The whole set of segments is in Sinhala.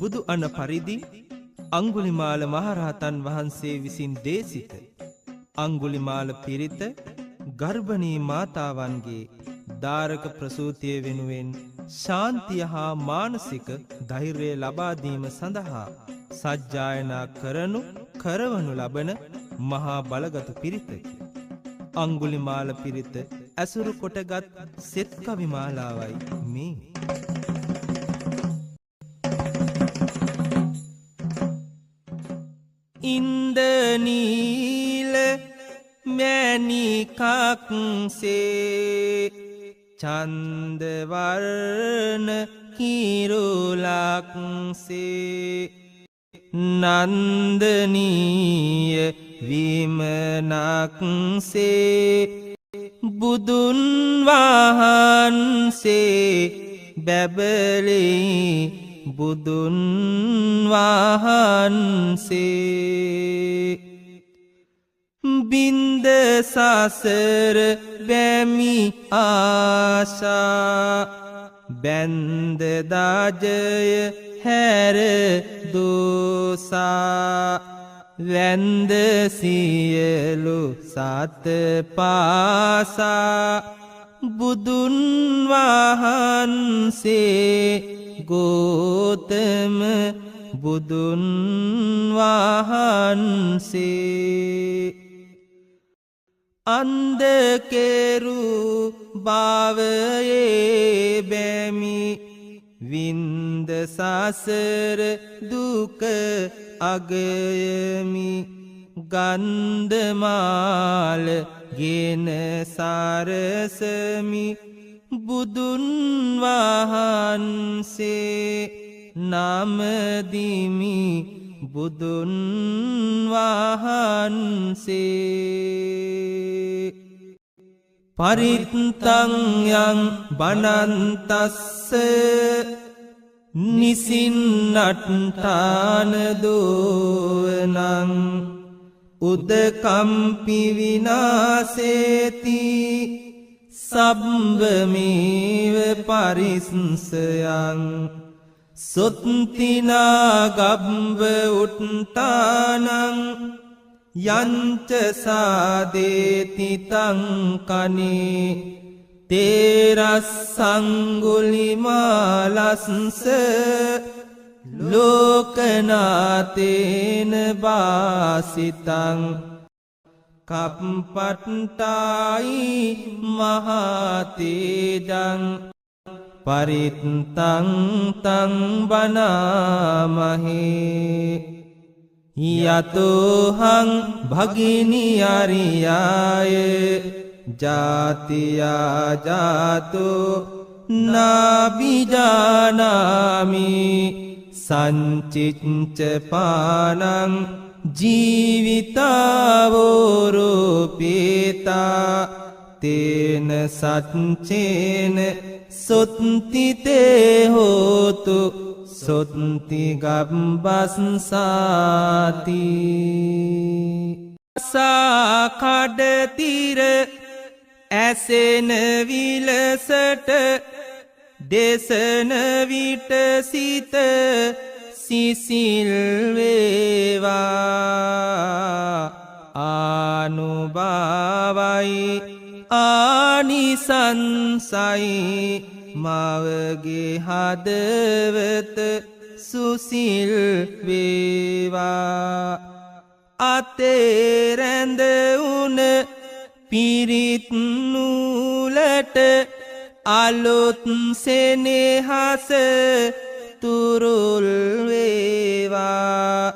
බුදු අණ පරිදි අංගුලිමාල මහරහතන් වහන්සේ විසින් දේශිත අංගුලිමාල පිරිත ගර්භණී මාතාවන්ගේ දාරක ප්‍රසූතිය වෙනුවෙන් ශාන්තිය හා මානසික ධෛර්යය ලබා දීම සඳහා සජ්ජායනා කරවනු ලබන මහා බලගත් පිරිතකි. අංගුලිමාල පිරිත ඇසුරු කොටගත් සෙත් කවි මාලාවයි මේ. ඉන්දනීල මැණිකක්සේ චන්දවර්ණ කිරුලක්සේ නන්දනීය විමනක්සේ බුදුන් වහන්සේ බැබලේ බුදුන් වහන්සේ බින්ද සසර බැමි ආශා බැන්ද දාජය හැර දෝසා වැන්ද සියලු සත පාසා බුදුන් වහන්සේ ගෝතම බුදුන් වහන්සේ අන්දකෙරු භවයේ බැමි වින්ද සසර දුක අගයමි ගන්ධමාල ගෙන සරසමි බුදුන් වහන්සේ නමදිමි බුදුන් වහන්සේ පරිත්තං යං බනන්තස්ස නිසින්නට්ඨාන දෝවනං උදකම්පි විනාසේති සබ්බමේව පරිස්සයං සොත්තිනා ගබ්බ උට්ඨානං යංච සාදේති තං කනේ තේරස්සංගුලිමාලස්ස ලෝකනාතේන වාසිතං කප්පට්ටායි මහතේජං පරිත්තං තං බනාමහේ යතෝහං භගිනි අරියාය ජාතියා ජාතෝ නාබිජානාමි සංචිච්ච පානං ජීවිතාවෝරෝපේතා තේන සච්චේන සොත්තිතේ හෝතු සොත්ති ගබ්බස්සාති සාකඩතිර ඇසෙන විලසට දේශන විට සිත සිසිල් වේවා ආනුභාවයි ආනිසංසයි මවගේ හදවත සුසිල් වේවා අතේ රැඳ උන පිරිත් නූලට අලුත් සෙනෙහස තුරුල් වේවා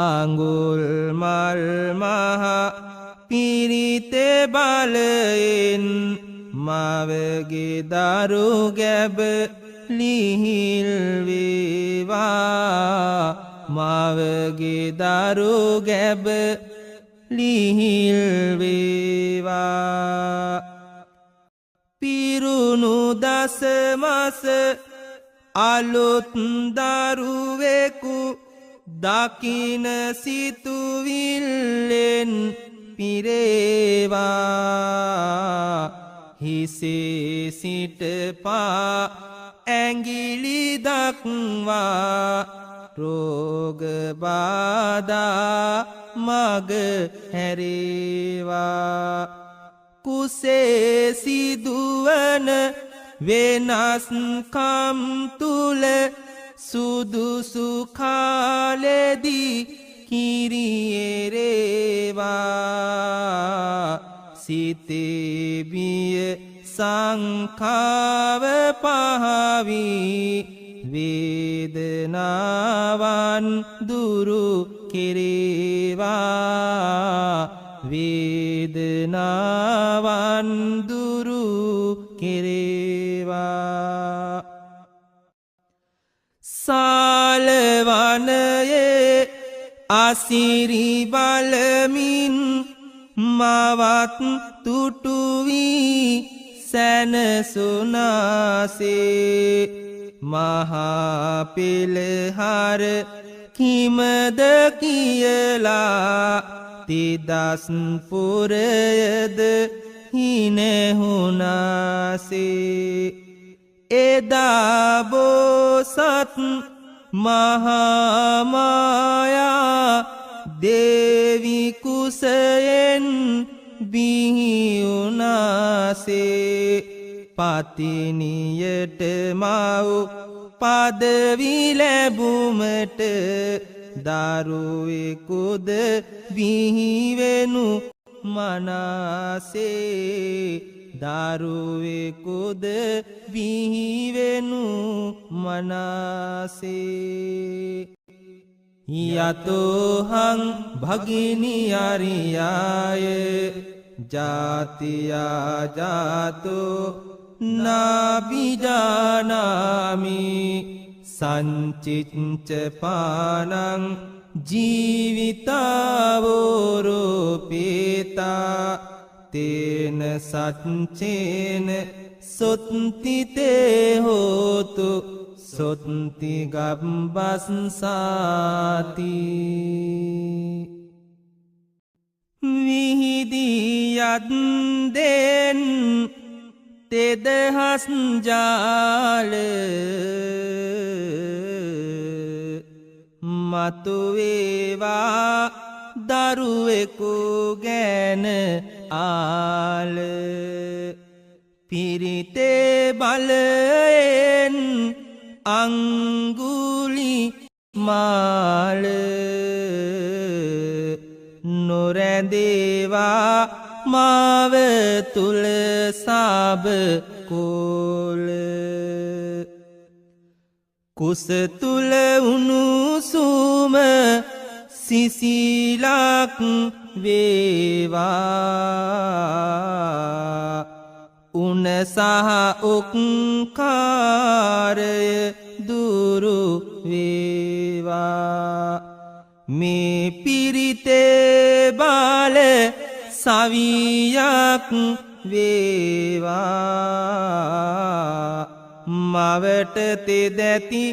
අඟුල් මල් මහ පිරිතේ බලයෙන් මවගේ දරු ගැබ ලිහිල් වේවා මවගේ දරු ගැබ ලිහිල් වේවා පිරුණු දසමස අලුත් දරුවෙකු දකින සිතුවිල්ලෙන් පිරේවා හිසේ සිට පා ඇඟිලි දක්වා රෝග බාධා මග හැරේවා කුසේ සිදුවන වෙනස්කම් තුල සුදුසු කාලෙදී කිරියේරේවා සිතේ බිය සංඛාව පහවී වේදනාවන් දුරු කෙරේවා වේදනාවන් දුරු කෙරේවා සාලවනයේ අසිරි බලමින් මවත් තුටු වී සැනසුනාසේ මහා පෙළහර කිමද කියලා තිදස් පුරයද හිනෙහුනාසේ එදා බෝසත් මහා මායා දේවි කුසයෙන් බිහි වුනාසේ පතිනියට මව් පදවි ලැබුමට දරුවෙකුද බිහිවෙනු මනාසේ දරුවෙකුද බිහිවෙනු මනාසේ යතෝහං භගිනි අරියාය ජාතියා ජාතෝ නාබිජානාමි සංචිච්ච පානං ජීවිතාවෝරෝපේතා තේන සච්චේන සොත්තිතේ හෝතු සොත්ති ගබ්බස්සාති විහිදියත් දෙන් තෙදහස් ජාල මතුවේවා දරුවෙකු ගැන ආල පිරිතේ බලයෙන් අංගුලි මාල නොරැඳේවා මාව තුල සාබ කෝල කුස තුල උණුසුම සිසිලක් වේවා උන සහ උක්කාරය දුරු වේවා මේ පිරිතේ බාල සවියක් වේවා මවට තෙදැති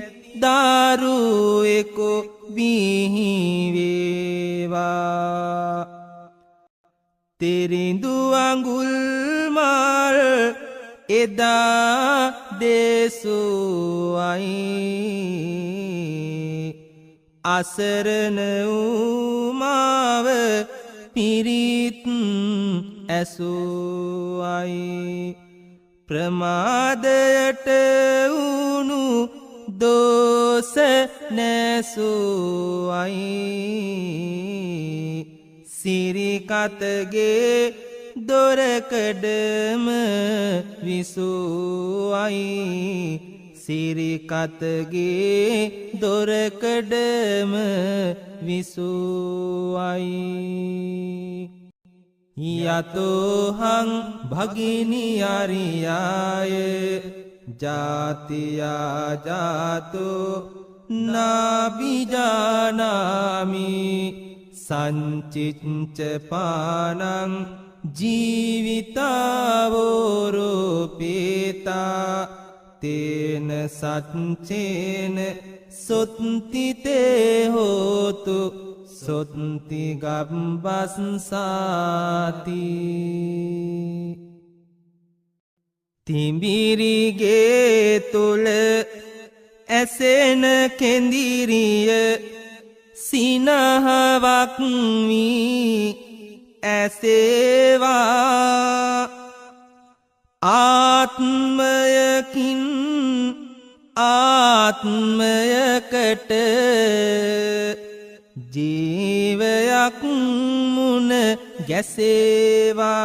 දරුවෙකු බිහි වේවා තෙරිඳු අඟුල් මල් එදා දේසුවයි අසරණ වූ මාව පිරිත් ඇසුවයි ප්‍රමාදයට වුණු දෝස නැසුවයි සිරිකතගේ දොරකඩම විසුවයි සිරිකතගේ දොරකඩම විසුවයි යතෝහං භගිනි අරියාය ජාතියා ජාතෝ නාබිජානාමි සංචිච්ච පානං ජීවිතාවෝරෝපේතා තේන සච්චේන සොත්තිතේ හෝතු සොත්ති ගබ්බස්සාති තිඹිරිගේ තුල ඇසෙන කෙඳිරිය සිනහවක් වී ඇසේවා ආත්මයකින් ආත්මයකට ජීවයක් මුන ගැසේවා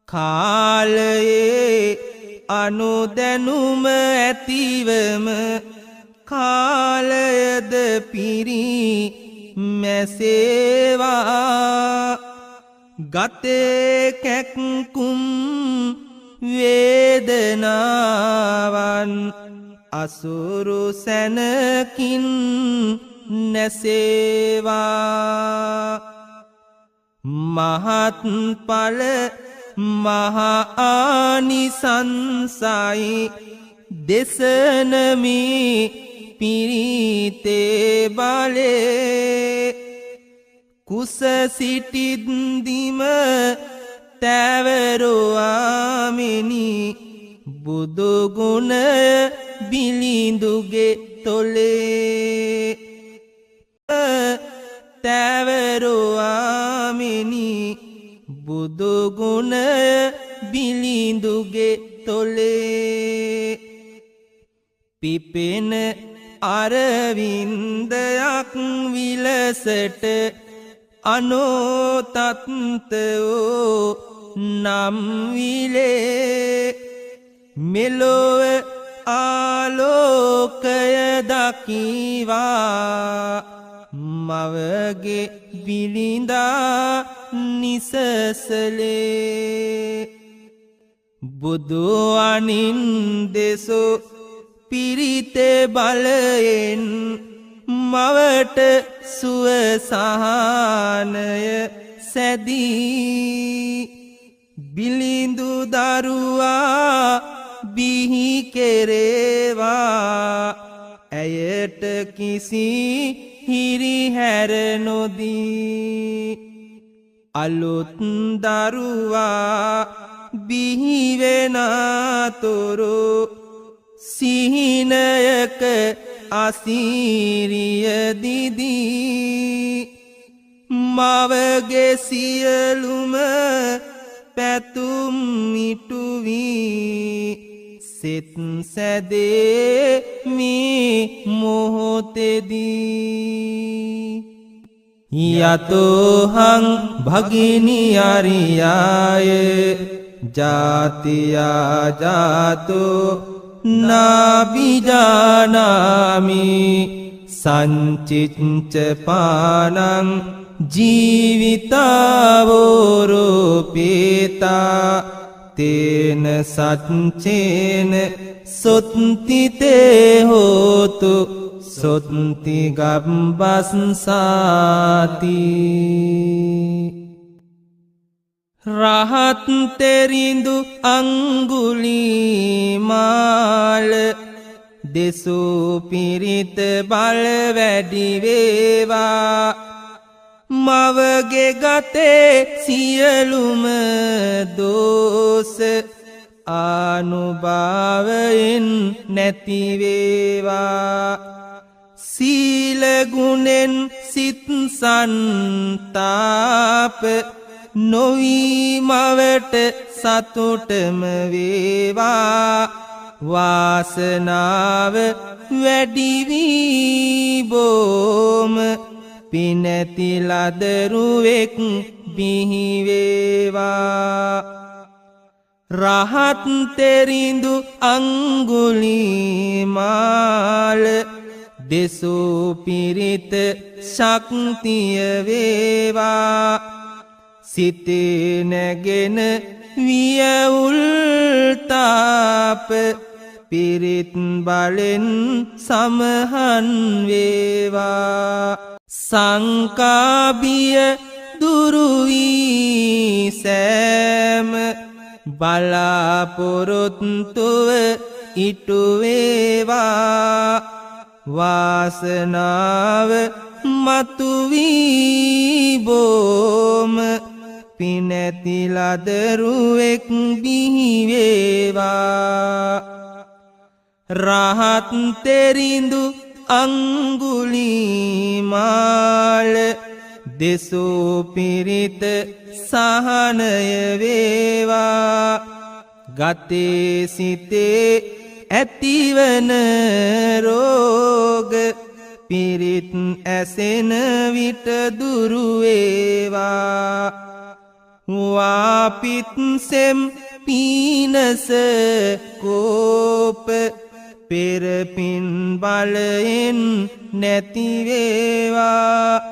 කාලයේ අනුදැනුම ඇතිවම කාලයද පිරි මැසේවා ගතේ කැක්කුම් වේදනාවන් අසුරු සැනකින් නැසේවා මහත් ඵල මහා ආනිසංසයි දෙසනමි පිරිතේ බලේ කුස සිටින්දිම තැවරුවාමිනි බුදු ගුණ බිලිඳුගේ තොලේ තැවරුවාමිනි බුදු ගුණ බිලිඳුගේ තොලේ පිපෙන අරවින්දයක් විලසට අනෝතත්වෝ නම් විලේ මෙලොව ආලෝකය දකිවා මවගේ බිලිඳා නිසසලේ බුදු අනින් දෙසු පිරිතේ බලයෙන් මවට සුවසහනය සැදී බිලිඳු දරුවා බිහි කෙරේවා ඇයට කිසි හිරිහැර නොදී අලුත් දරුවා බිහිවෙනතුරු සිහිනයක අසීරිය දිදී මවගේ සියලුම පැතුම් ඉටුවී සිත් සැදේ මේ මොහොතෙදී යතෝහං භගිනි අරියාය ජාතියා ජාතෝ නාබිජානාමි සංචිච්ච පානං ජීවිතාවෝරූපේතා තේන සච්චේන සොත්තිතේ හෝතු සොත්ති ගබ්බස්සාති රහත් තෙරිඳු අංගුලිමාල දෙසූ පිරිත බල වැඩි වේවා මවගේ ගතේ සියලුම දෝස ආනුභාවයෙන් නැති වේවා සීල ගුණෙන් සිත් සන්තාප නොවී මවට සතුටම වේවා වාසනාව වැඩි වී බොම පිනැති ලදරුවෙක් බිහි වේවා රහත් තෙරිඳු අංගුලිමාල දෙසූ පිරිත ශක්තිය වේවා සිතේ නැගෙන වියවුල් තාප පිරිත් බලෙන් සමහන් වේවා සංකාබිය දුරු වී සෑම බලාපොරොත්තුව ඉටු වේවා වාසනාව මතු වී බොම පිනැති ලදරුවෙක් බිහි වේවා රහත් තෙරිඳු අංගුලිමාල දෙසූ පිරිත සහනය වේවා ගතේ සිතේ ඇතිවන රෝග පිරිත් ඇසෙන විට දුරු වේවා වාපිත්සෙම් පීනස කෝප පෙරපින් බලයෙන් නැති වේවා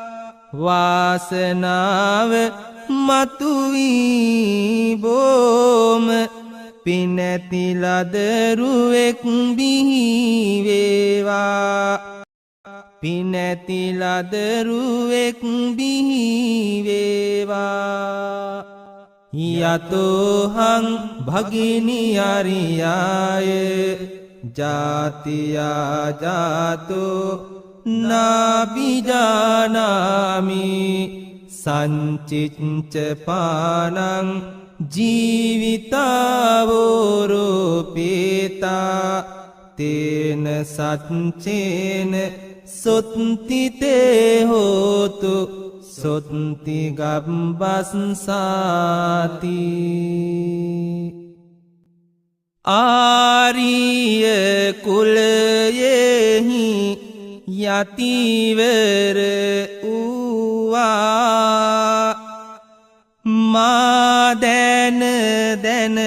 වාසනාව මතුවී බොම පිනැති ලදරුවෙක් බිහි වේවා පිනැති ලදරුවෙක් බිහි වේවා යතෝහං භගිනි අරියාය ජාතියා ජාතෝ නාබිජානාමි සංචිච්ච පානං ජීවිතාවෝරෝපේතා තේන සච්චේන සොත්තිතේ හෝතු සොත්ති ගබ්බස්සාති ආරිය කුලයෙහි යතිවර වූවා මා දැන දැන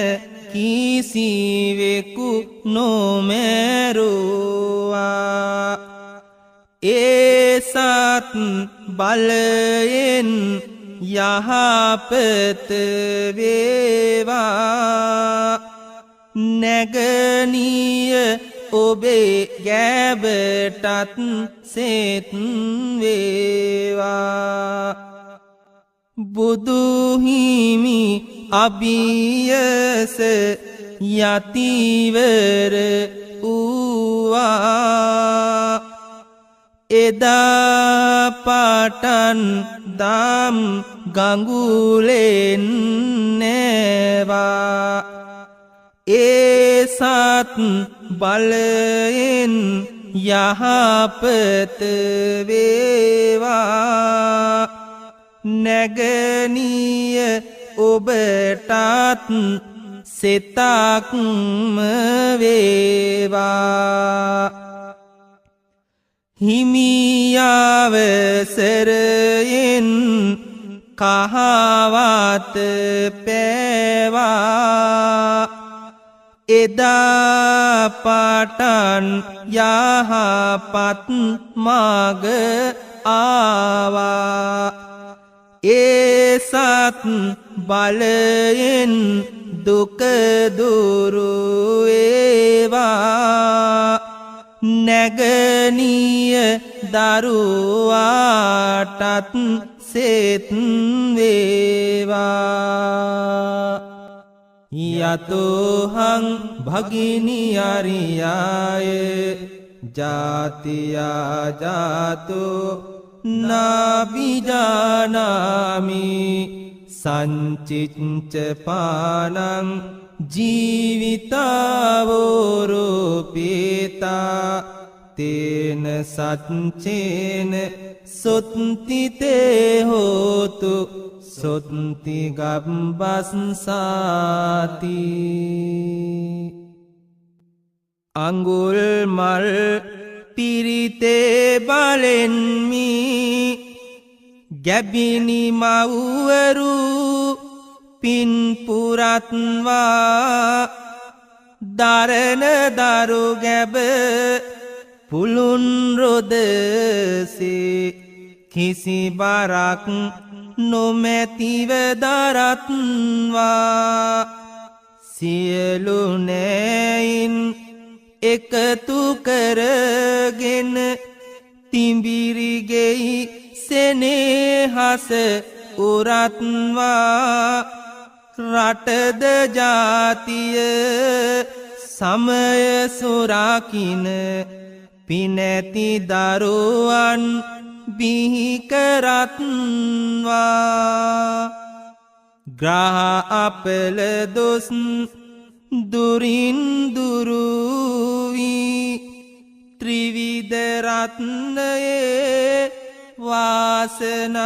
කිසිවෙකු නොමැරුවා ඒ සත් බලයෙන් යහපත වේවා නැගණිය ඔබේ ගැබටත් සෙත් වේවා බුදුහිමි අභියස යතිවර වූවා එදා පටන් දම් ගඟුලෙන් නෑවා ඒ සත් බලයෙන් යහපත වේවා නැගණිය ඔබටත් සෙතක්ම වේවා හිමියවසරයෙන් කහවත පෑවා එදා පටන් යහපත් මග ආවා ඒ සත් බලයෙන් දුක දුරු වේවා නැගණිය දරුවාටත් සෙත් වේවා යතෝහං භගිනි අරියාය ජාතියා ජාතෝ නාබිජානාමි සංචිච්ච පානං ජීවිතාවෝරෝපේතා තේන සච්චේන සොත්තිතේ හෝතු සොත්ති ගබ්බස්සාති අඟුල් මල් පිරිතේ බලෙන්මි ගැබිනි මව්වරු පින් පුරත්වා දරන දරු ගැබ පුළුන් රොදසේ කිසි බරක් නොමැතිව දරත්වා සියලු නෑයින් එකතු කරගෙන තිඹිරිගෙයි සෙනෙහස උරත්වා රටද ජාතිය සමය සුරකින පිනැති දරුවන් බිහි කරත්වා ග්‍රහ අපල දොස් දුරින් දුරුවී ත්‍රිවිධ රත්නයේ වාසනාවයි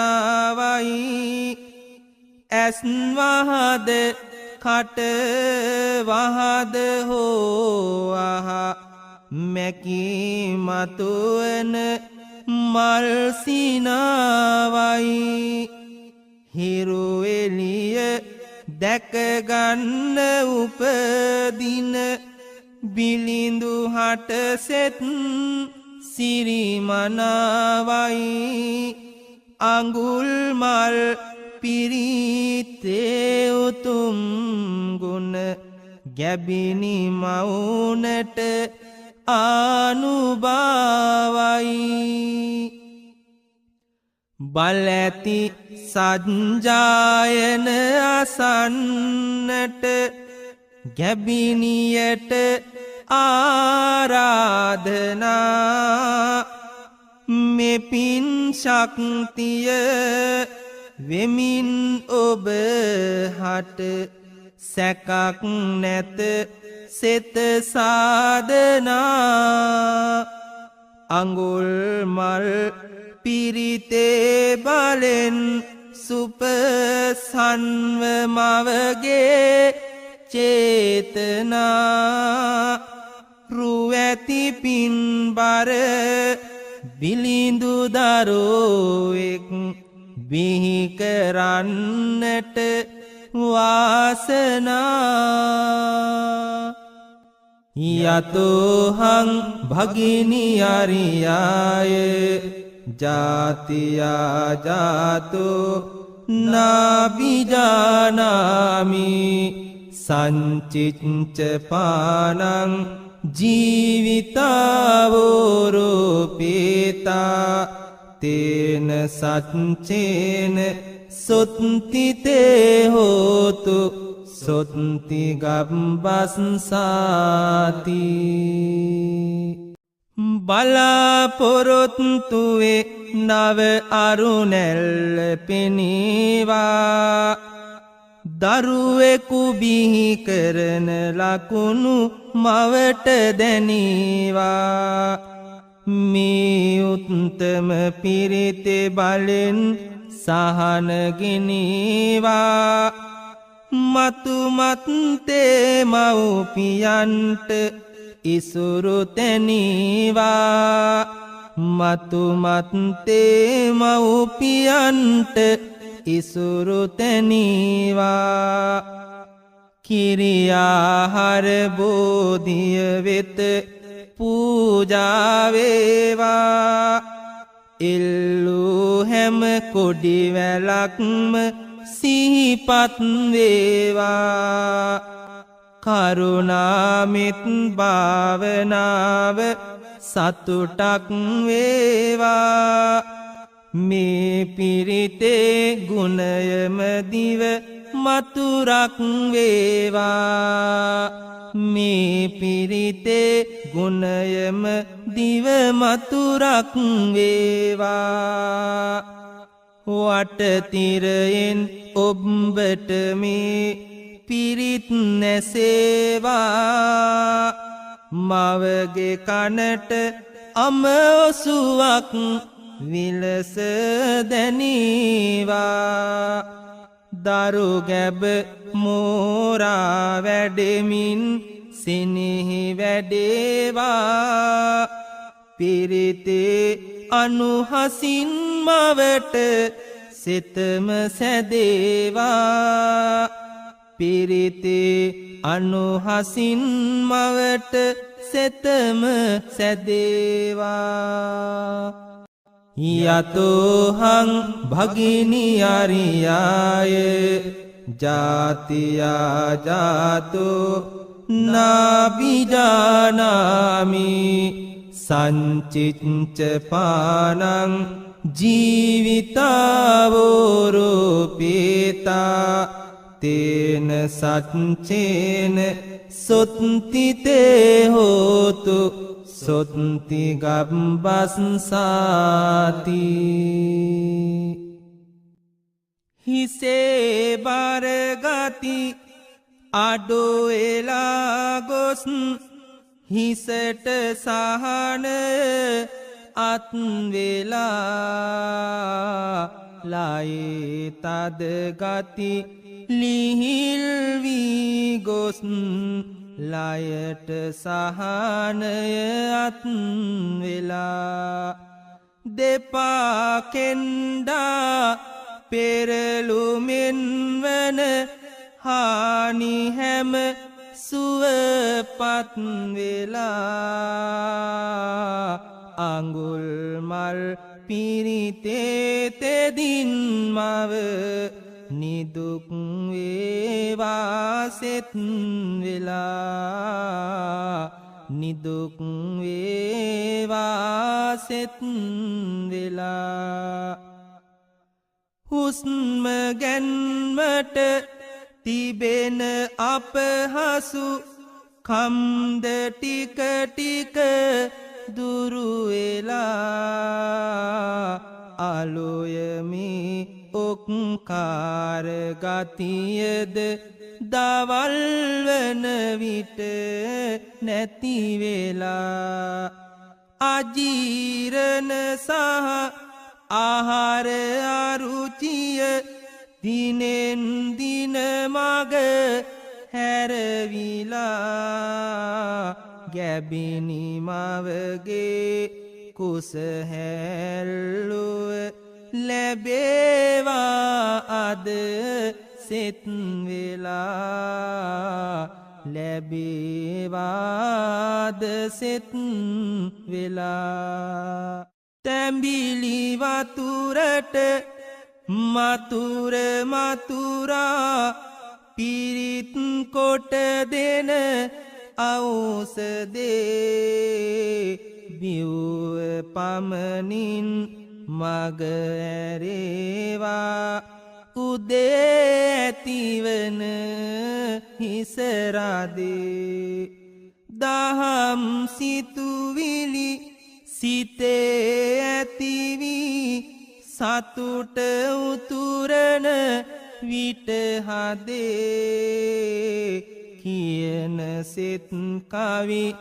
ඇස් වහද කට වහද හෝ අහ මැකී මතුවන මල් සිනාවයි හිරු එළිය දැකගන්න උපදින බිලිඳු හට සෙත් සිරිමනාවයි අඟුල් මල් පිරිතේ උතුම් ගුණ ගැබිනි මවුනට ආනුභාවයි බලඇති සජ්ජායන අසන්නට ගැබිනියට ආරාධනා මෙපින් ශක්තිය වෙමින් ඔබ හට සැකක් නැත සෙත සාදනා අඟුල් මල් පිරිතේ බලෙන් සුපසන්ව මවගේ චේතනා රුවැති පින්බර බිලිඳු දරුවෙක් බිහි කරන්නට වාසනා යතෝහං භගිනි අරියාය ජාතියා ජාතෝ නාබිජානාමි සංචිච්ච පානං ජීවිතාවෝරෝපේතා තේන සච්චේන සොත්තිතේ හෝතු සොත්ති ගබ්බස්සාති බලාපොරොත්තුවේ නව අරුණැල්ල පෙනීවා දරුවෙකු බිහි කරන ලකුණු මවට දැනීවා මේ උත්තම පිරිතේ බලෙන් සහනගෙනීවා මතුමත්තේ මව්පියන්ට ඉසුරු තැනීවා මතුමත්තේ මව්පියන්ට ඉසුරු තැනීවා කිරියාහර බෝධිය වෙත පූජාවේවා එල්ලූ හැම කොඩිවැලක්ම සිහිපත් වේවා කරුණාමෙත් භාවනාව සතුටක් වේවා මේ පිරිතේ ගුණයම දිව මතුරක් වේවා මේ පිරිතේ ගුණයම දිව මතුරක් වේවා වටතිරයෙන් ඔබට මේ පිරිත් නැසේවා මවගේ කනට අමෝසුවක් විලස දැනීවා දරු ගැබ මෝරා වැඩෙමින් සිනෙහි වැඩේවා පිරිතේ අනුහසින් මවට සිතම සැදේවා පිරිතේ අනුහසින් මවට සිතම සැදේවා යතෝහං භගිනි අරියාය ජාතියා ජාතෝ නාබිජානාමි සංචිච්ච පානං ජීවිතාවෝරෝපේතා තේන සච්චේන සොත්තිතේ හෝතු සොත්ති ගබ්බස්සාති හිසේ බරගති අඩුවෙලා ගොස් හිසට සහන අත්වෙලා ලයේ තද ගති ලිහිල්වී ගොස් ලයට සහනය අත්වෙලා දෙපා කෙන්ඩා පෙරළුමෙන් වන හානි හැම සුවපත් වෙලා අඟුල් මල් පිරිතේ තෙදින් මව නිදුක් වේවා සෙත් වෙලා නිදුක් වේවා සෙත් වෙලා හුස්ම ගැන්මට තිබෙන අපහසු කම්ද ටික ටික දුරු වෙලා අලෝයමි ඔක්කාර ගතියද දවල් වන විට නැති වෙලා අජීරණ සහ ආහාර අරුචිය දිනෙන් දින මග හැරවිලා ගැබිනි මවගේ කුස හැල්ලුව ලැබේවා අද සෙත් වෙලා ලැබේවාද සෙත් වෙලා තැඹිලි වතුරට මතුර මතුරා පිරිත් කොට දෙන අවසදේ බිව්ව පමණින් මග ඇරේවා උදේ ඇතිවන හිසරදේ දහම් සිතුවිලි සිතේ ඇතිවී සතුට උතුරන විට හදේ කියන සෙත් කවි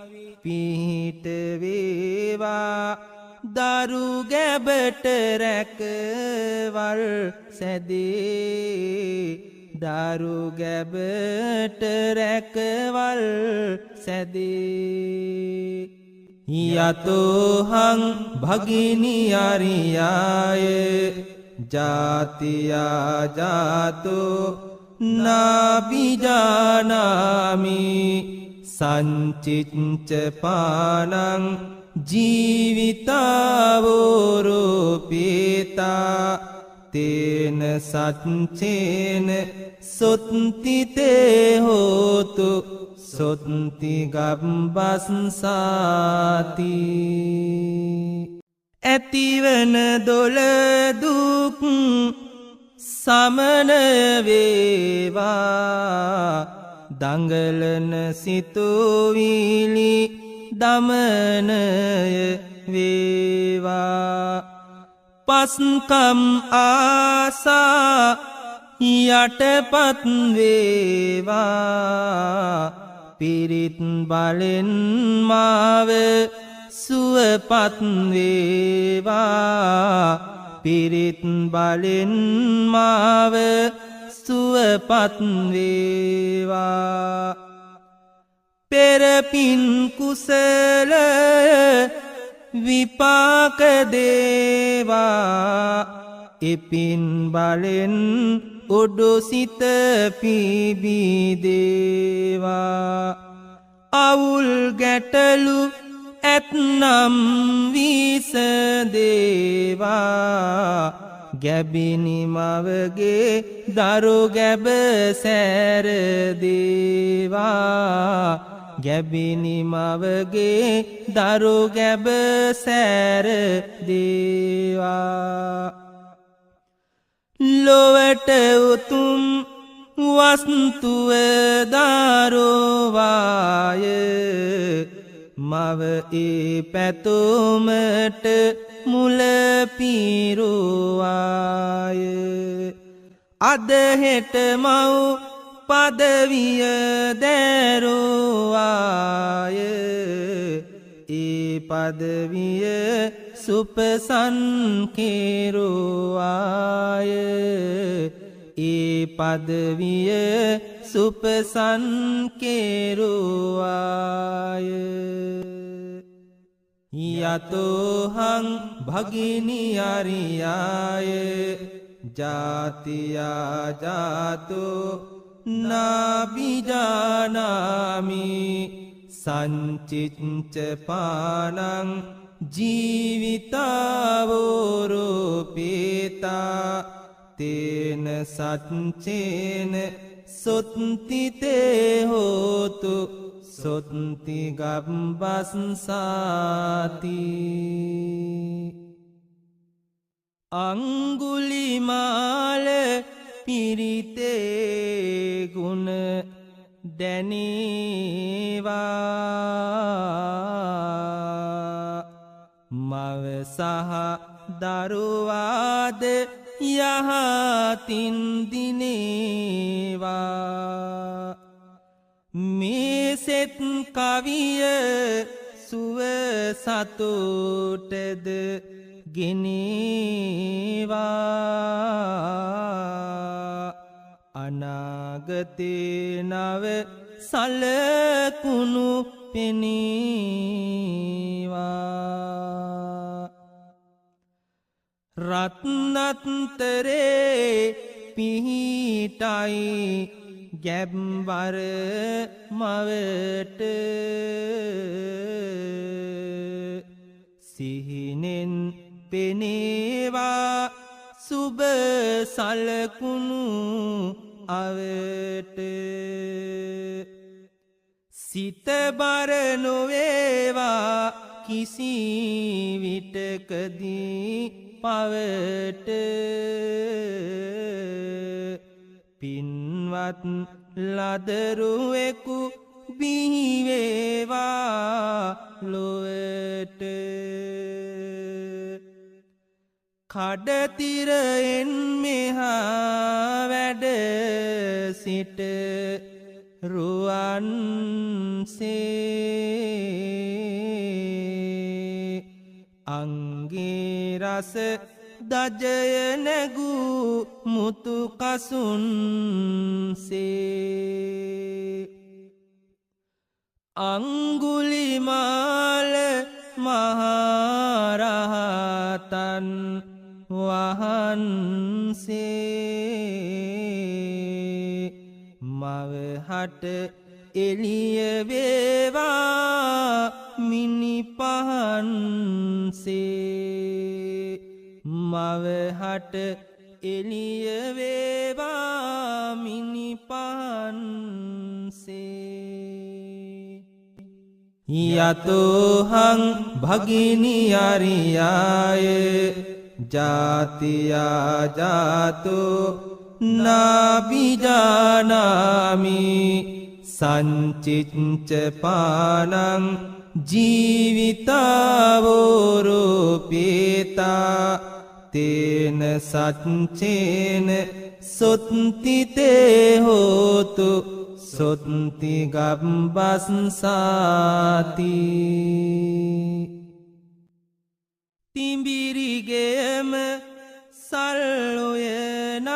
පිහිට වේවා දරු ගැබට රැකවල් සැදේ දරු ගැබට රැකවල් සැදේ යතෝහං භගිනි අරියාය ජාතියා ජාතෝ නාබිජානාමි සංචිච්ච පානං ජීවිතාවෝරෝපේතා තේන සච්චේන සොත්තිතේ හෝතු සොත්ති ගබ්බස්සාති ඇතිවන දොළදුක් සමන වේවා දඟලන සිතුවිලි දමනය වේවා පස්කම් ආසා යටපත් වේවා පිරිත් බලෙන් මාව සුවපත් වේවා පිරිත් බලෙන් මාව සුවපත් වේවා පෙරපින් කුසල විපාක දේවා එපින් බලෙන් ඔඩු සිත පිබිදේවා අවුල් ගැටලු ඇත්නම් විසදේවා ගැබිනි මවගේ දරු ගැබ සෑරදේවා ගැබිනි මවගේ දරු ගැබ සෑරදේවා ලොවට උතුම් වස්තුව දරුවාය මව ඒ පැතුමට මුල පිරුවාය අද හෙට මව් පදවිය දැරුවාය ඒ පදවිය සුපසන් කෙරුවාය ඒ පදවිය සුපසන් කෙරුවාය යතෝහං භගිනි අරියාය ජාතියා ජාතෝ නාබිජානාමි සංචිච්ච පානං ජීවිතාවෝරූපේතා තේන සච්චේන සොත්තිතේ හෝතු සොත්ති ගබ්බස්සාති අංගුලිමාල පිරිතේ ගුණ දැනේවා මව සහ දරුවාද යහතින් දිනේවා මේ සෙත් කවිය සුව සතුටද ගෙනේවා අනාගතේ නව සලකුණු පෙනේවා රත්නත්තරේ පිහිටයි ගැබ්වර මවට සිහිනෙන් පෙනේවා සුබ සලකුණු අවට සිත බර නොවේවා කිසි විටකදී පවට පින්වත් ලදරුවෙකු බිහිවේවා ලොවට කඩතිරයෙන් මෙහා වැඩ සිට රුවන්සේ අංගේ රස දජය නැගූ මුතු කසුන්සේ අංගුලිමාල මහරහතන් වහන්සේ මවහට එළිය වේවා මිනි පහන්සේ මවහට එළිය වේවා මිනි පහන්සේ යතෝහං භගිනි අරියාය ජාතියා ජාතෝ නාබිජානාමි සංචිච්ච පානං ජීවිතාවෝරූපේතා තේන සච්චේන සොත්තිතේ හෝතු සොත්ති ගබ්බස්සාති තිඹිරිගේම සල්ලොයනක්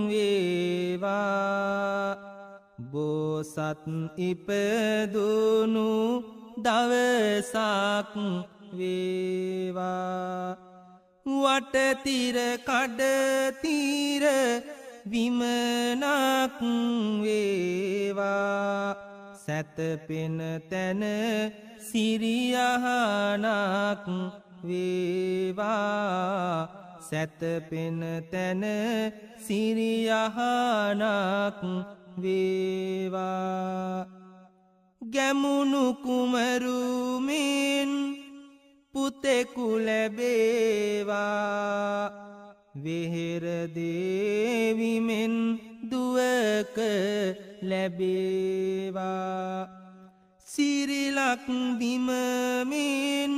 වේවා බෝසත් ඉපදුණු දවසක් වේවා වටතිර කඩතිර විමනක් වේවා සැතපෙන තැන සිරියහනක් වේවා සැතපෙන තැන සිරියහනක් වේවා ගැමුණු කුමරුමින් පුතෙකු ලැබේවා වෙහෙර දේවිමෙන් දුවක ලැබේවා සිරිලක් බිමමින්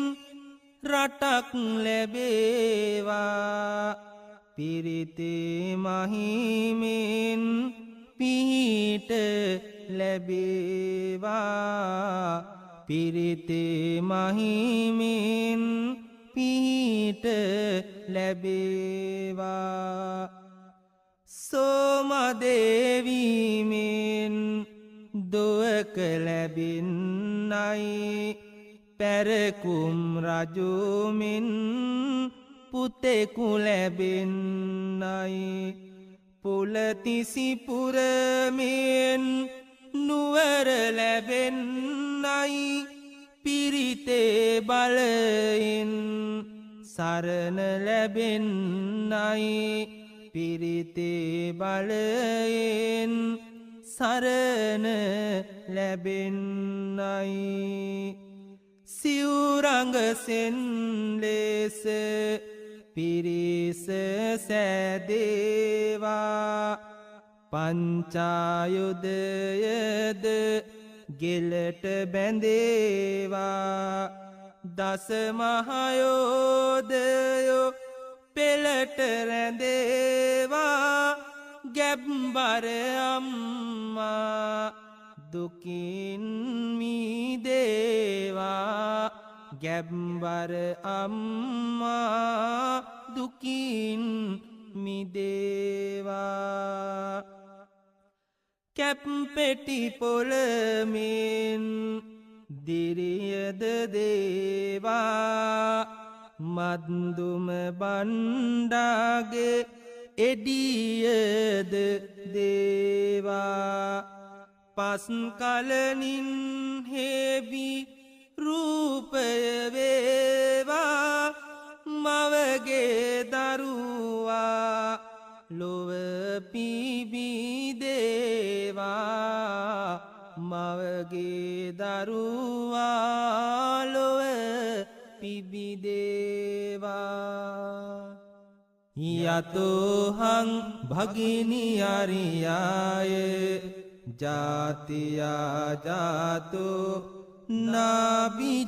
රටක් ලැබේවා පිරිතේ මහිමෙන් පිහිට ලැබේවා පිරිතේ මහිමෙන් පිහිට ලැබේවා සෝමදේවීමෙන් දුවක ලැබෙන්නයි පැරකුම් රජුමින් පුතෙකු ලැබෙන්නයි පුලතිසිපුරමෙන් නුවර ලැබෙන්නයි පිරිතේ බලයෙන් සරණ ලැබෙන්නයි පිරිතේ බලයෙන් සරණ ලැබෙන්නයි සිවුරඟසෙන් ලෙස පිරිස සෑදේවා පංචායුධයද ගෙලට බැඳේවා දසමහයෝදයෝ පෙළට රැඳේවා ගැබ්බර අම්මා දුකින් මිදේවා ගැබ්බර අම්මා දුකින් මිදේවා කැප්පෙටි පොළමෙන් දිරියද දේවා මද්දුම බණ්ඩාගේ එඩියද දේවා පස් කලනින් හේබි රූපය වේවා මවගේ දරුවා ලොව පිබිදේවා මවගේ දරුවා ලොව පිබිදේවා යතෝහං භගිනියරියාය ජාතියා ජාතෝ නාබිජානාමි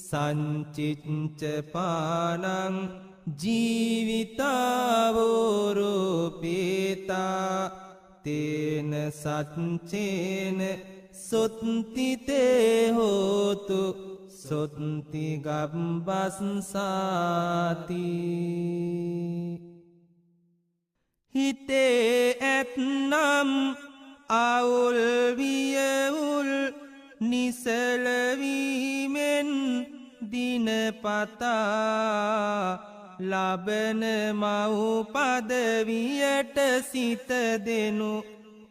සංචිච්ච පානං ජීවිතාවෝරෝපේතා තේන සච්චේන සොත්තිතේ හෝතු සොත්ති ගබ්බස්සාති හිතේ ඇත්නම් අවුල් වියවුල් නිසලවීමෙන් දිනපතා ලබන මව්පදවියට සිත දෙනු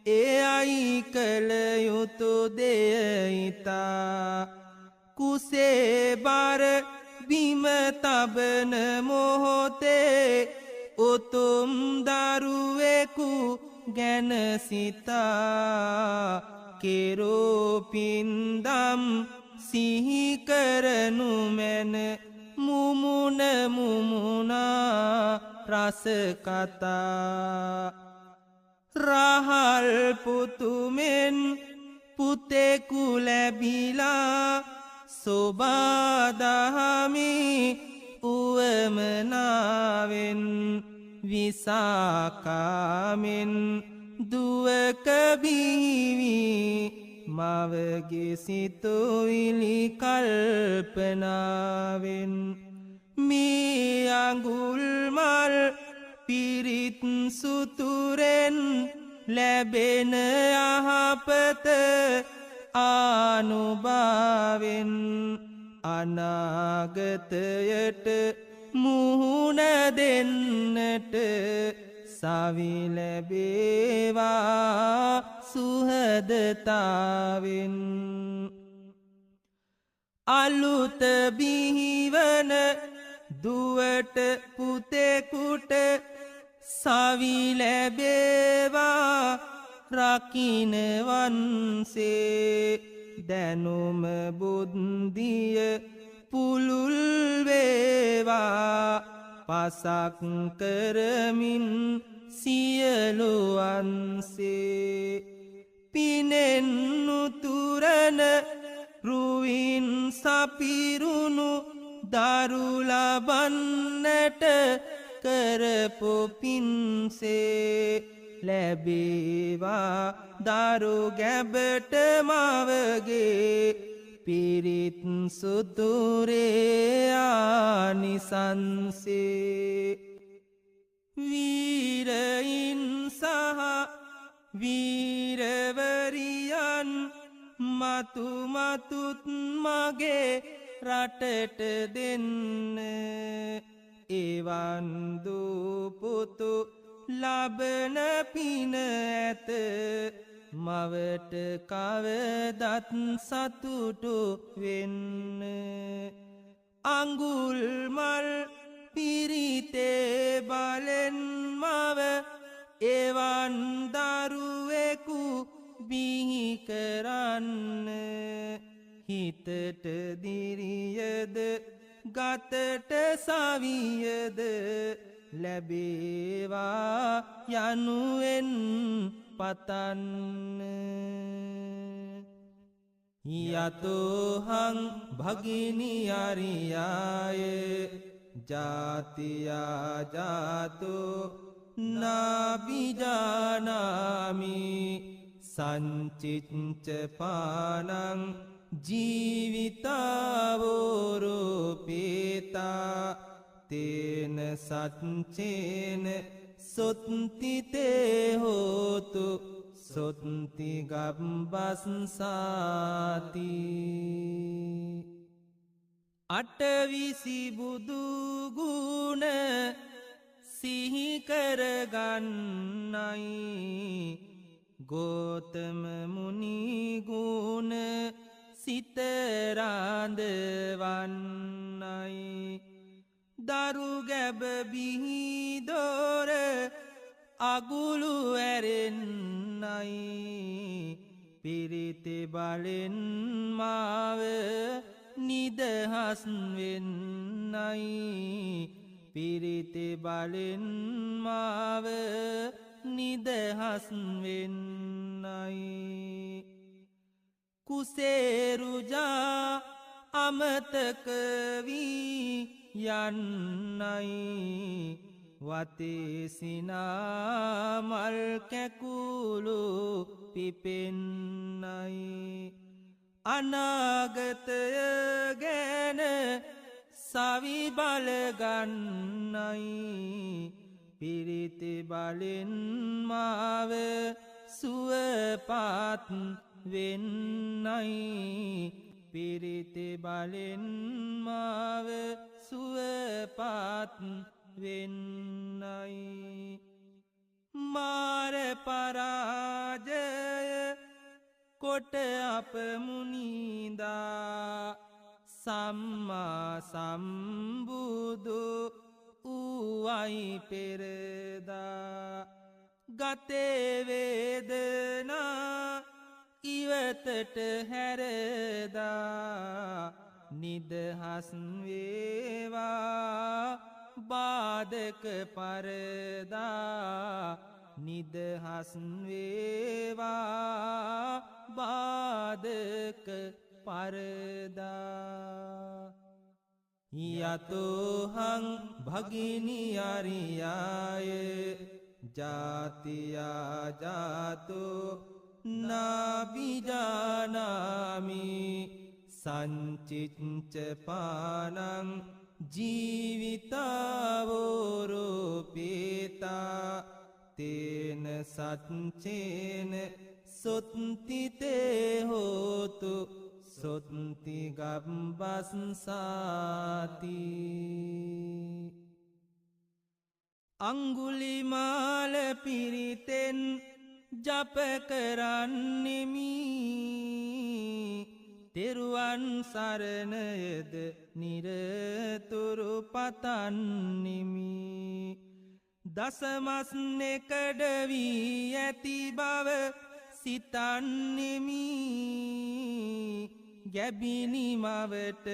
එයයි කළ යුතු දෙයිතා කුසේ බර බිම තබන මොහොතේ උතුම් දරුවෙකු ගැන සිතා කෙරෝපින්දම් සිහිකරනු මැන මුමුණ මුමුණා රසකතා රහල් පුතුමෙන් පුතෙකු ලැබිලා සොබාදහමි උවමනාවෙන් විසාකාමෙන් දුවක බිහිවි මවගේ සිතුවිලි කල්පනාවෙන් මේ අඟුල්මල් පිරිත් සුතුරෙන් ලැබෙන යහපත ආනුභාවෙන් අනාගතයට මුහුණ දෙන්නට සවි ලැබේවා සුහදතාවෙන් අලුත බිහිවන දුවට පුතෙකුට සවි ලැබේවා රකින්න වන්සේ දැනුම බුද්ධිය පුලුල් වේවා පසක් කරමින් සියලු වන්සේ පිනෙන් උතුරන රුවින් සපිරුණු දරු ලබන්නට කරපු පින්සේ ලැබේවා දරු ගැබට මවගේ පිරිත් සුතුරේ ආනිසංසේ වීරයින් සහ වීරවරියන් මතු මතුත් මගේ රටට දෙන්න එවන් දුපුතු ලබන පින ඇත මවට කවදත් සතුටු වෙන්න අඟුල් මල් පිරිතේ බලෙන් මව එවන් දරුවෙකු බිහි කරන්න හිතට දිරියද ගතට සවියද ලැබේවා යනුවෙන් පතන්න යතෝහං භගිනි අරියාය ජාතියා ජාතෝ නාබිජානාමි සංචිච්ච පානං ජීවිතාවෝරෝපේතා තේන සච්චේන සොත්තිතේ හෝතු සොත්ති ගබ්බස්සාති අටවිසි බුදුගුණ සිහිකරගන්නයි ගෝතම මුනිගුණ සිතරාඳවන්නයි දරු ගැබ බිහිදෝර අගුළු ඇරෙන්නයි පිරිතෙ බලෙන් මාව නිදහස් වෙන්නයි පිරිතෙ බලෙන් මාව නිදහස් වෙන්නයි කුසේරුජා අමතක වී යන්නයි වතේසිනා මල් කැකුළු පිපෙන්නයි අනාගතය ගැන සවි බලගන්නයි පිරිතෙ බලෙන් මාව සුවපත් වෙන්නයි පිරිතෙ බලෙන් මාව සුවපත් වෙන්නයි මාර පරාජය කොට අප මුනිදා සම්මා සම්බුදු වූවයි පෙරදා ගතේ වේදනා ඉවතට හැරදා නිදහස් වේවා බාධක පරදා නිදහස් වේවා බාධක පරදා යතෝහං භගිනි අරියාය ජාතියා ජාතෝ නාබිජානාමි සංචිච්ච පානං ජීවිතාවෝරෝපේතා තේන සච්චේන සොත්තිතේ හෝතු සොත්ති ගබ්බස්සාති අංගුලිමාල පිරිතෙන් ජප කරන්නෙමි තෙරුවන් සරණයද නිරතුරු පතන්නෙමි දසමස් නෙකඩ වී ඇති බව සිතන්නෙමි ගැබිනි මවට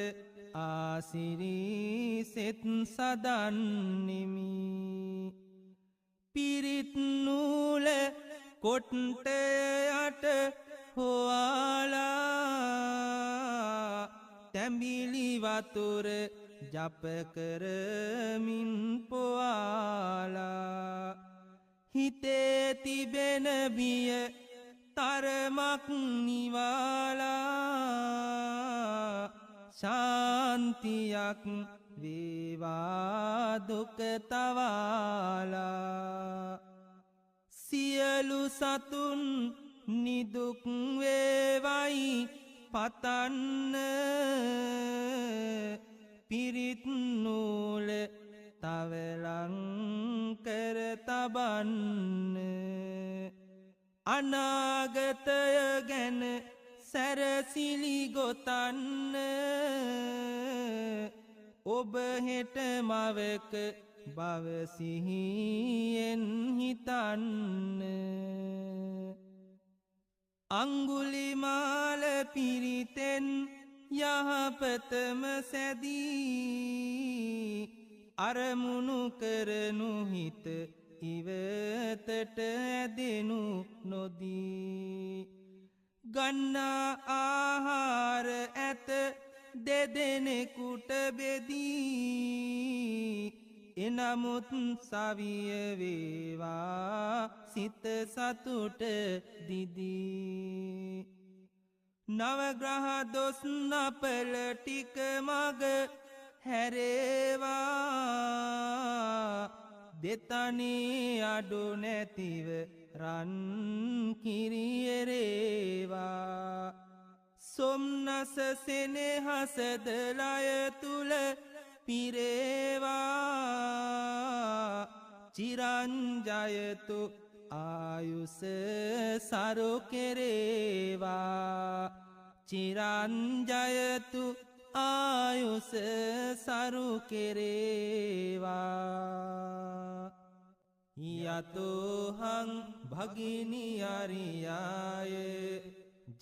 ආසිරී සෙත් සදන්නෙමි පිරිත් නූල කොට්ට යට හොයාලා තැඹිලි වතුර ජප කරමින් පොවාලා හිතේ තිබෙන බිය තරමක් නිවාලා ශාන්තියක් වේවා දුක තවාලා සියලු සතුන් නිදුක් වේවයි පතන්න පිරිත් නූල තවලං කර තබන්න අනාගතය ගැන සැරසිලි ගොතන්න ඔබ හෙට මවක බව සිහියෙන් හිතන්න අංගුලිමාල පිරිතෙන් යහපතම සැදී අරමුණු කරනු හිත ඉවතට ඇදෙනු නොදී ගන්නා ආහාර ඇත දෙදෙනෙකුට බෙදී එනමුත් සවිය වේවා සිත සතුට දිදී නවග්‍රහ දොස් නපල ටික මග හැරේවා දෙතනේ අඩු නැතිව රන් කිරියරේවා සොම්නස සෙනෙහසද ලය තුල පිරේවා චිරංජයතු ආයුස සරු කෙරේවා චිරංජයතු ආයුස සරු කෙරේවා යතෝහං භගිනි අරියාය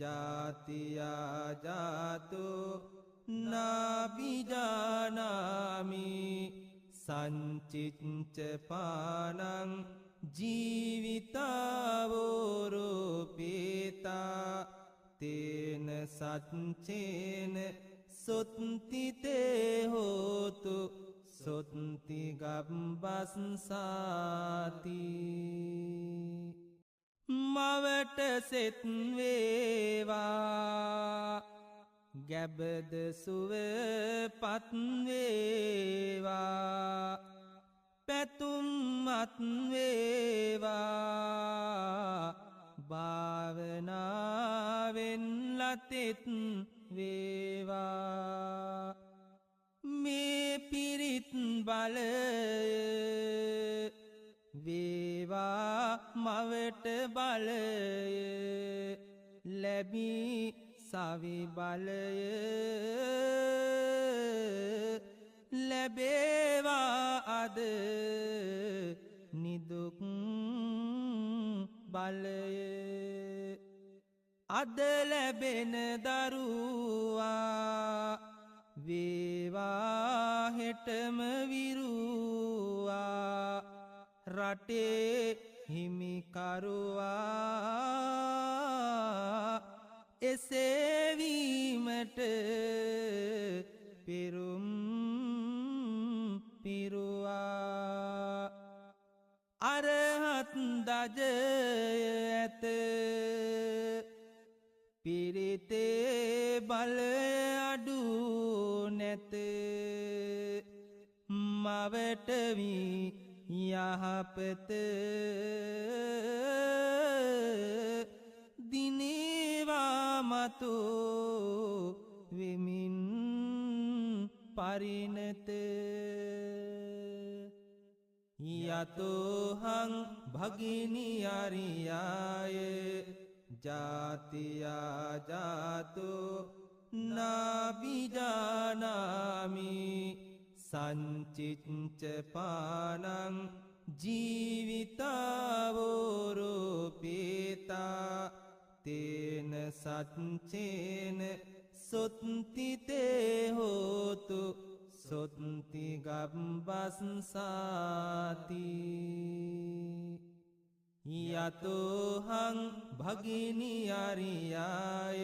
ජාතියා ජාතෝ නාබිජානාමි සංචිච්ච පානං ජීවිතාවෝරෝපේතා තේන සච්චේන සොත්තිතේ හෝතු සොත්ති ගබ්බස්සාති මවට සෙත් වේවා ගැබද සුව පත් වේවා පැතුම් මත් වේවා භාවනාවෙන් ලතෙත් වේවා මේ පිරිත් බලය වේවා මවට බලය ලැබී සවි බලය ලැබේවා අද නිදුක් බලය අද ලැබෙන දරුවා වේවා හෙටම විරුවා රටේ හිමිකරුවා එසේවීමට පෙරුම් පිරුවා අරහත් දජය ඇත පිරිතේ බලය අඩු නැත මවටවී යහපත දිනේවා මතු වෙමින් පරිණත යතෝහං භගිනි අරියාය ජාතියා ජාතෝ නාබිජානාමි සංචිච්ච පානං ජීවිතාවෝරෝපේතා තේන සච්චේන සොත්තිතේ හෝතු සොත්ති ගබ්බස්සාති යතෝහං භගිනි අරියාය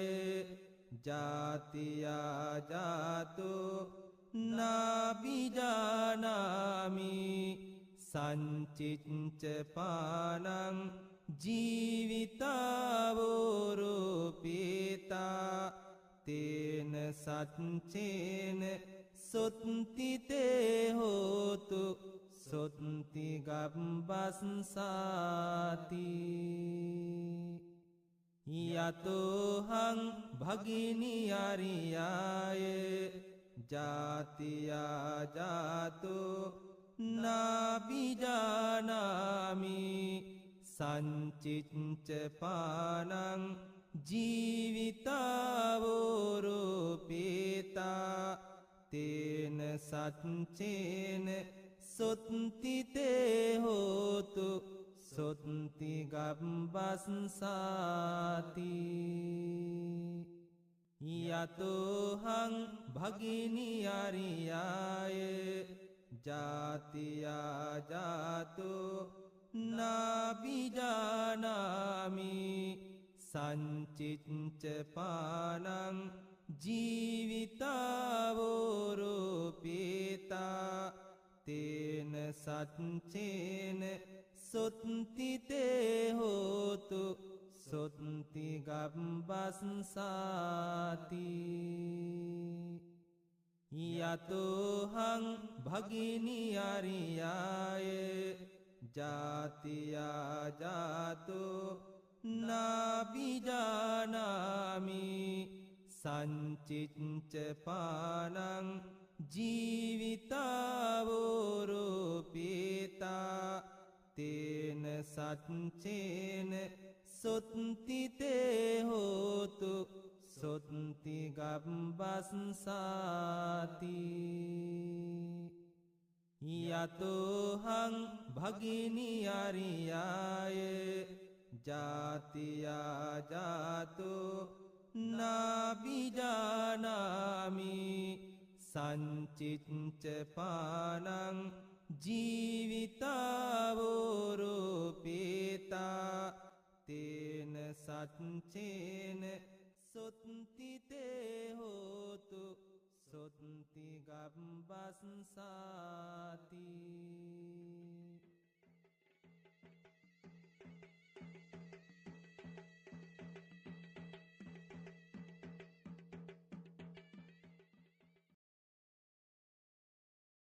ජාතියා ජාතෝ නාබිජානාමි සංචිච්ච පානං ජීවිතාවෝරූපීතා තේන සච්චේන සොත්තිතේ හෝතු සොත්ති ගබ්බස්සාති යතෝහං භගිනි අරියාය ජාතියා ජාතෝ නාබිජානාමි සංචිච්ච පානං ජීවිතාවෝරූපීතා තේන සච්චේන සොත්තිතේ හෝතු සොත්ති ගබ්බස්සාති යතෝහං භගිනි අරියාය ජාතියා ජාතෝ නාබිජානාමි සංචිච්ච පානං ජීවිතාවෝරූපීතා තේන සච්චේන සොත්තිතේ හෝතු සොත්ති ගබ්බස්සාති යතෝහං භගිනි අරියාය ජාතියා ජාතෝ නාබිජානාමි සංචිච්ච පානං ජීවිතාවෝරූපීතා තේන සච්චේන සොත්තිතේ හෝතු සොත්ති ගබ්බස්සාති යතෝහං භගිනි අරියාය ජාතියා ජාතෝ නාබිජානාමි සංචිච්ච පානං ජීවිතාවෝරූපීතා තේන සච්චේන සොත්තිතේ හෝතු සොත්ති ගබ්බස්සාති